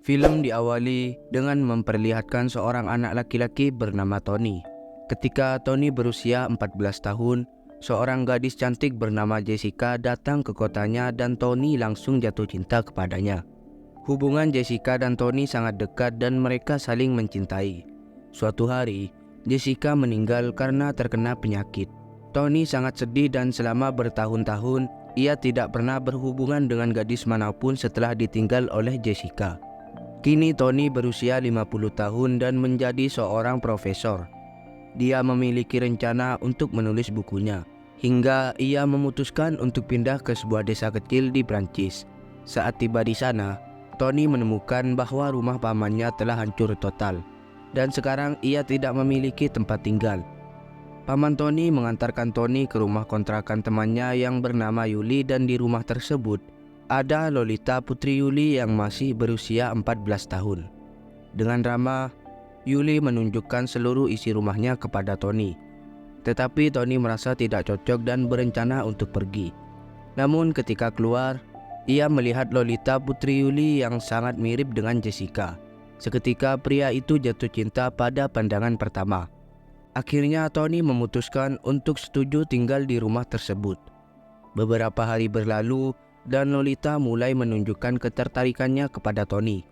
Film diawali dengan memperlihatkan seorang anak laki-laki bernama Tony. Ketika Tony berusia 14 tahun, seorang gadis cantik bernama Jessica datang ke kotanya dan Tony langsung jatuh cinta kepadanya. Hubungan Jessica dan Tony sangat dekat dan mereka saling mencintai. Suatu hari, Jessica meninggal karena terkena penyakit. Tony sangat sedih dan selama bertahun-tahun, ia tidak pernah berhubungan dengan gadis manapun setelah ditinggal oleh Jessica. Kini Tony berusia 50 tahun dan menjadi seorang profesor. Dia memiliki rencana untuk menulis bukunya, hingga ia memutuskan untuk pindah ke sebuah desa kecil di Prancis. Saat tiba di sana, Tony menemukan bahwa rumah pamannya telah hancur total, dan sekarang ia tidak memiliki tempat tinggal. Paman Tony mengantarkan Tony ke rumah kontrakan temannya yang bernama Yuli, dan di rumah tersebut ada Lolita, putri Yuli yang masih berusia 14 tahun. Dengan ramah, Yuli menunjukkan seluruh isi rumahnya kepada Tony. Tetapi Tony merasa tidak cocok dan berencana untuk pergi. Namun ketika keluar, ia melihat Lolita, putri Yuli yang sangat mirip dengan Jessica. Seketika pria itu jatuh cinta pada pandangan pertama. Akhirnya Tony memutuskan untuk setuju tinggal di rumah tersebut. Beberapa hari berlalu dan Lolita mulai menunjukkan ketertarikannya kepada Tony.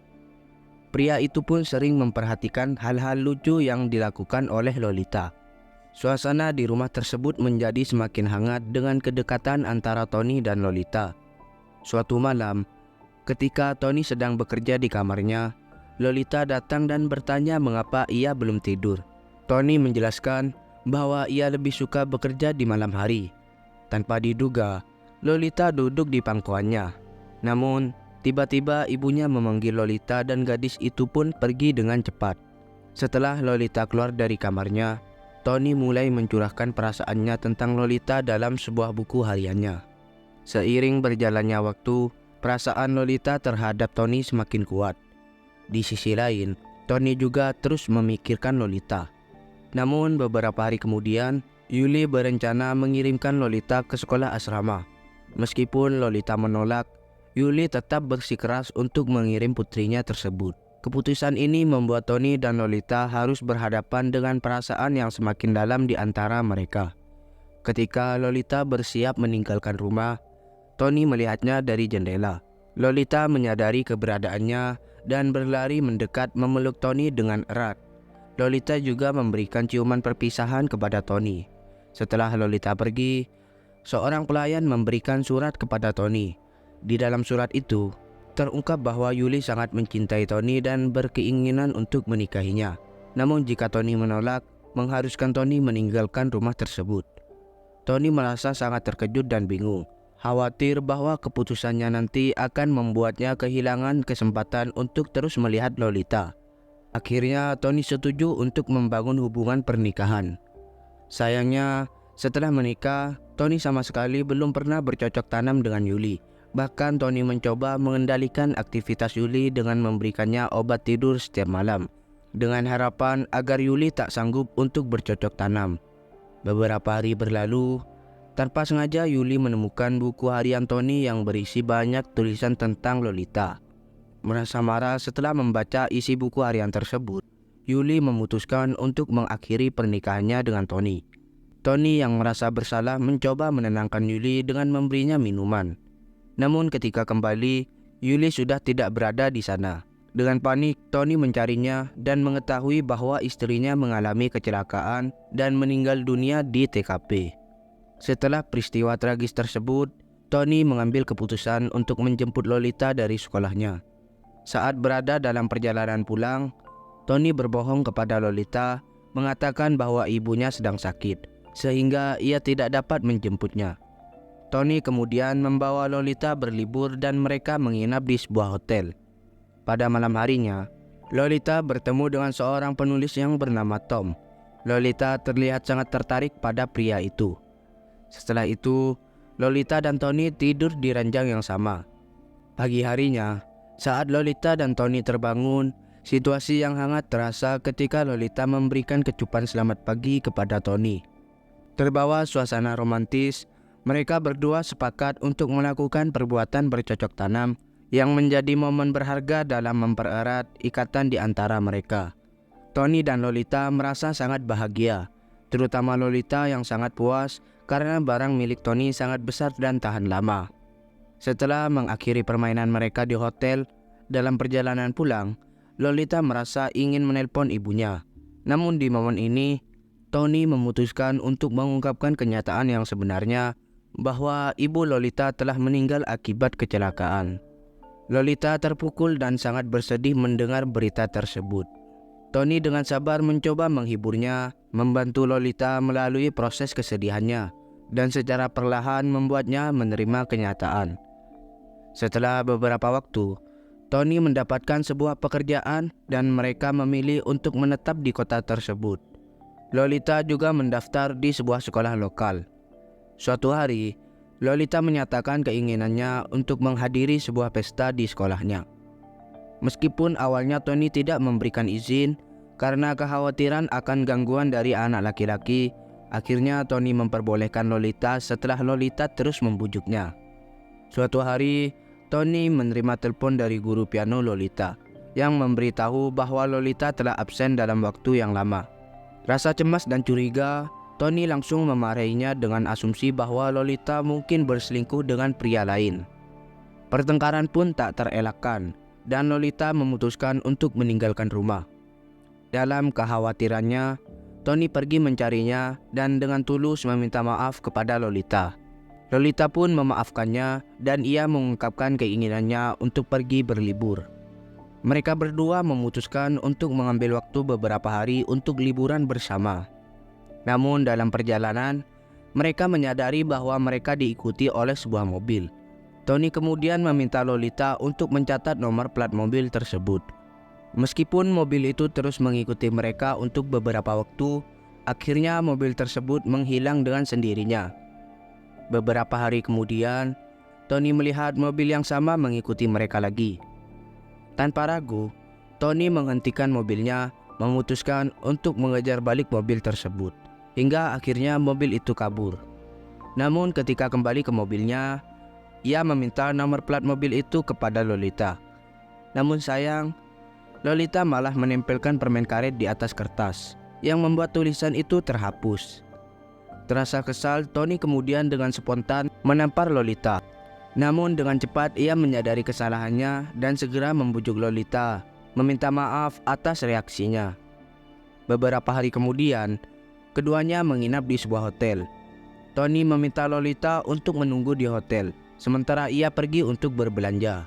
Pria itu pun sering memperhatikan hal-hal lucu yang dilakukan oleh Lolita. Suasana di rumah tersebut menjadi semakin hangat dengan kedekatan antara Tony dan Lolita. Suatu malam, ketika Tony sedang bekerja di kamarnya, Lolita datang dan bertanya mengapa ia belum tidur. Tony menjelaskan bahwa ia lebih suka bekerja di malam hari. Tanpa diduga, Lolita duduk di pangkuannya. Namun, tiba-tiba ibunya memanggil Lolita dan gadis itu pun pergi dengan cepat. Setelah Lolita keluar dari kamarnya, Tony mulai mencurahkan perasaannya tentang Lolita dalam sebuah buku hariannya. Seiring berjalannya waktu, perasaan Lolita terhadap Tony semakin kuat. Di sisi lain, Tony juga terus memikirkan Lolita. Namun beberapa hari kemudian, Yuli berencana mengirimkan Lolita ke sekolah asrama. Meskipun Lolita menolak, Yuli tetap bersikeras untuk mengirim putrinya tersebut. Keputusan ini membuat Tony dan Lolita harus berhadapan dengan perasaan yang semakin dalam di antara mereka. Ketika Lolita bersiap meninggalkan rumah, Tony melihatnya dari jendela. Lolita menyadari keberadaannya dan berlari mendekat memeluk Tony dengan erat. Lolita juga memberikan ciuman perpisahan kepada Tony. Setelah Lolita pergi, seorang pelayan memberikan surat kepada Tony. Di dalam surat itu, terungkap bahwa Yuli sangat mencintai Tony dan berkeinginan untuk menikahinya. Namun jika Tony menolak, mengharuskan Tony meninggalkan rumah tersebut. Tony merasa sangat terkejut dan bingung, khawatir bahwa keputusannya nanti akan membuatnya kehilangan kesempatan untuk terus melihat Lolita. Akhirnya Tony setuju untuk membangun hubungan pernikahan. Sayangnya, setelah menikah, Tony sama sekali belum pernah bercocok tanam dengan Yuli. Bahkan Tony mencoba mengendalikan aktivitas Yuli dengan memberikannya obat tidur setiap malam, dengan harapan agar Yuli tak sanggup untuk bercocok tanam. Beberapa hari berlalu, tanpa sengaja Yuli menemukan buku harian Tony yang berisi banyak tulisan tentang Lolita. Merasa marah setelah membaca isi buku harian tersebut, Yuli memutuskan untuk mengakhiri pernikahannya dengan Tony. Tony yang merasa bersalah mencoba menenangkan Yuli dengan memberinya minuman. Namun ketika kembali, Yuli sudah tidak berada di sana. Dengan panik, Tony mencarinya dan mengetahui bahwa istrinya mengalami kecelakaan dan meninggal dunia di TKP. Setelah peristiwa tragis tersebut, Tony mengambil keputusan untuk menjemput Lolita dari sekolahnya. Saat berada dalam perjalanan pulang, Tony berbohong kepada Lolita, mengatakan bahwa ibunya sedang sakit, sehingga ia tidak dapat menjemputnya. Tony kemudian membawa Lolita berlibur dan mereka menginap di sebuah hotel. Pada malam harinya, Lolita bertemu dengan seorang penulis yang bernama Tom. Lolita terlihat sangat tertarik pada pria itu. Setelah itu, Lolita dan Tony tidur di ranjang yang sama. Pagi harinya, saat Lolita dan Tony terbangun, situasi yang hangat terasa ketika Lolita memberikan kecupan selamat pagi kepada Tony. Terbawa suasana romantis, mereka berdua sepakat untuk melakukan perbuatan bercocok tanam yang menjadi momen berharga dalam mempererat ikatan di antara mereka. Tony dan Lolita merasa sangat bahagia, terutama Lolita yang sangat puas karena barang milik Tony sangat besar dan tahan lama. Setelah mengakhiri permainan mereka di hotel, dalam perjalanan pulang, Lolita merasa ingin menelpon ibunya. Namun di momen ini, Tony memutuskan untuk mengungkapkan kenyataan yang sebenarnya bahwa ibu Lolita telah meninggal akibat kecelakaan. Lolita terpukul dan sangat bersedih mendengar berita tersebut. Tony dengan sabar mencoba menghiburnya, membantu Lolita melalui proses kesedihannya, dan secara perlahan membuatnya menerima kenyataan. Setelah beberapa waktu, Tony mendapatkan sebuah pekerjaan dan mereka memilih untuk menetap di kota tersebut. Lolita juga mendaftar di sebuah sekolah lokal. Suatu hari, Lolita menyatakan keinginannya untuk menghadiri sebuah pesta di sekolahnya. Meskipun awalnya Tony tidak memberikan izin karena kekhawatiran akan gangguan dari anak laki-laki, akhirnya Tony memperbolehkan Lolita setelah Lolita terus membujuknya. Suatu hari, Tony menerima telepon dari guru piano Lolita yang memberitahu bahwa Lolita telah absen dalam waktu yang lama. Rasa cemas dan curiga, Tony langsung memarahinya dengan asumsi bahwa Lolita mungkin berselingkuh dengan pria lain. Pertengkaran pun tak terelakkan dan Lolita memutuskan untuk meninggalkan rumah. Dalam kekhawatirannya, Tony pergi mencarinya dan dengan tulus meminta maaf kepada Lolita. Lolita pun memaafkannya dan ia mengungkapkan keinginannya untuk pergi berlibur. Mereka berdua memutuskan untuk mengambil waktu beberapa hari untuk liburan bersama. Namun dalam perjalanan, mereka menyadari bahwa mereka diikuti oleh sebuah mobil. Tony kemudian meminta Lolita untuk mencatat nomor plat mobil tersebut. Meskipun mobil itu terus mengikuti mereka untuk beberapa waktu, akhirnya mobil tersebut menghilang dengan sendirinya. Beberapa hari kemudian, Tony melihat mobil yang sama mengikuti mereka lagi. Tanpa ragu, Tony menghentikan mobilnya, memutuskan untuk mengejar balik mobil tersebut. Hingga akhirnya mobil itu kabur. Namun ketika kembali ke mobilnya, ia meminta nomor plat mobil itu kepada Lolita. Namun sayang, Lolita malah menempelkan permen karet di atas kertas, yang membuat tulisan itu terhapus. Terasa kesal, Tony kemudian dengan spontan menampar Lolita. Namun dengan cepat ia menyadari kesalahannya dan segera membujuk Lolita, meminta maaf atas reaksinya. Beberapa hari kemudian, keduanya menginap di sebuah hotel. Tony meminta Lolita untuk menunggu di hotel, sementara ia pergi untuk berbelanja.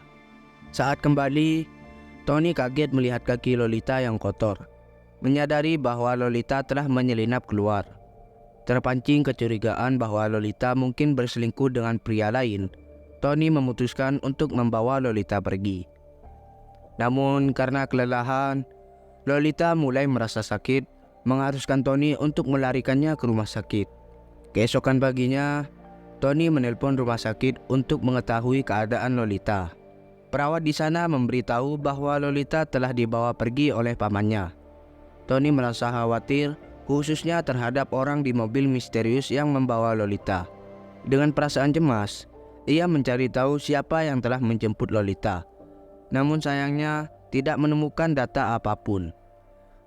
Saat kembali, Tony kaget melihat kaki Lolita yang kotor. Menyadari bahwa Lolita telah menyelinap keluar. Terpancing kecurigaan bahwa Lolita mungkin berselingkuh dengan pria lain, Tony memutuskan untuk membawa Lolita pergi. Namun karena kelelahan, Lolita mulai merasa sakit, mengharuskan Tony untuk melarikannya ke rumah sakit. Keesokan paginya, Tony menelpon rumah sakit untuk mengetahui keadaan Lolita. Perawat di sana memberitahu bahwa Lolita telah dibawa pergi oleh pamannya. Tony merasa khawatir, khususnya terhadap orang di mobil misterius yang membawa Lolita. Dengan perasaan cemas, ia mencari tahu siapa yang telah menjemput Lolita. Namun sayangnya tidak menemukan data apapun.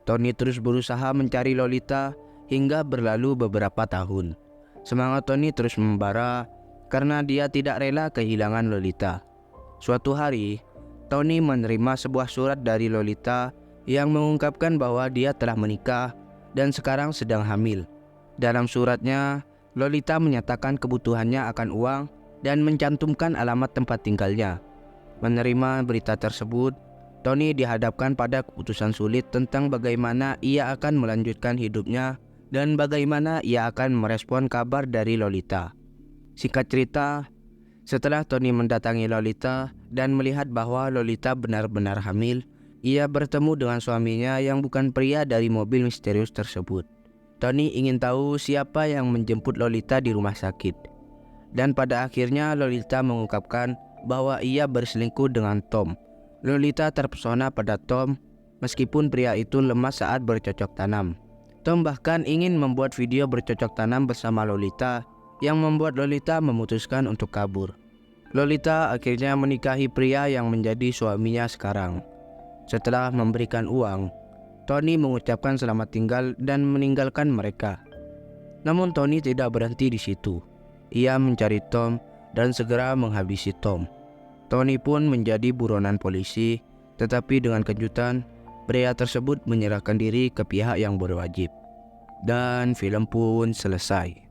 Tony terus berusaha mencari Lolita hingga berlalu beberapa tahun. Semangat Tony terus membara karena dia tidak rela kehilangan Lolita. Suatu hari, Tony menerima sebuah surat dari Lolita yang mengungkapkan bahwa dia telah menikah dan sekarang sedang hamil. Dalam suratnya, Lolita menyatakan kebutuhannya akan uang dan mencantumkan alamat tempat tinggalnya. Menerima berita tersebut, Tony dihadapkan pada keputusan sulit tentang bagaimana ia akan melanjutkan hidupnya dan bagaimana ia akan merespon kabar dari Lolita. Singkat cerita, setelah Tony mendatangi Lolita dan melihat bahwa Lolita benar-benar hamil, ia bertemu dengan suaminya yang bukan pria dari mobil misterius tersebut. Tony ingin tahu siapa yang menjemput Lolita di rumah sakit. Dan pada akhirnya Lolita mengungkapkan bahwa ia berselingkuh dengan Tom. Lolita terpesona pada Tom, meskipun pria itu lemah saat bercocok tanam. Tom bahkan ingin membuat video bercocok tanam bersama Lolita, yang membuat Lolita memutuskan untuk kabur. Lolita akhirnya menikahi pria yang menjadi suaminya sekarang. Setelah memberikan uang, Tony mengucapkan selamat tinggal dan meninggalkan mereka. Namun Tony tidak berhenti di situ. Ia mencari Tom dan segera menghabisi Tom. Tony pun menjadi buronan polisi, tetapi dengan kejutan, pria tersebut menyerahkan diri ke pihak yang berwajib. Dan film pun selesai.